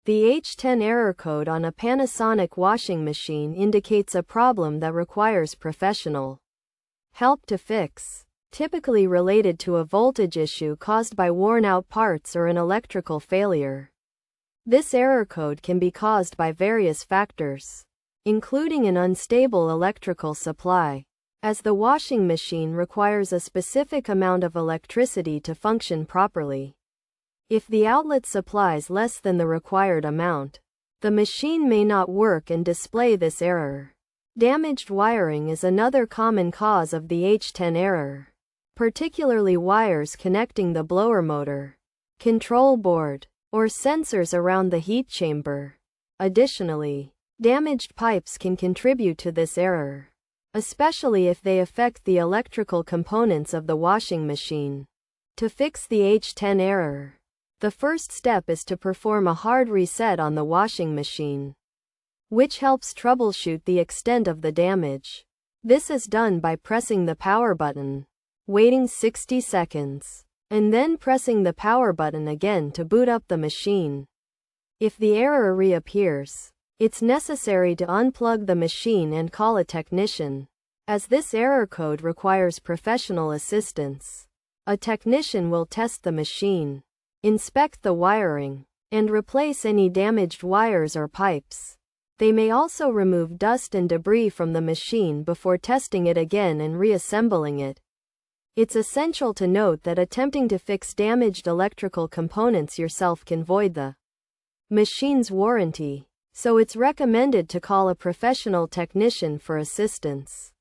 The H10 error code on a Panasonic washing machine indicates a problem that requires professional help to fix, typically related to a voltage issue caused by worn-out parts or an electrical failure. This error code can be caused by various factors, including an unstable electrical supply, as the washing machine requires a specific amount of electricity to function properly. If the outlet supplies less than the required amount, the machine may not work and display this error. Damaged wiring is another common cause of the H10 error, particularly wires connecting the blower motor, control board, or sensors around the heat chamber. Additionally, damaged pipes can contribute to this error, especially if they affect the electrical components of the washing machine. To fix the H10 error, the first step is to perform a hard reset on the washing machine, which helps troubleshoot the extent of the damage. This is done by pressing the power button, waiting 60 seconds, and then pressing the power button again to boot up the machine. If the error reappears, it's necessary to unplug the machine and call a technician, as this error code requires professional assistance. A technician will test the machine, inspect the wiring, and replace any damaged wires or pipes. They may also remove dust and debris from the machine before testing it again and reassembling it. It's essential to note that attempting to fix damaged electrical components yourself can void the machine's warranty, so it's recommended to call a professional technician for assistance.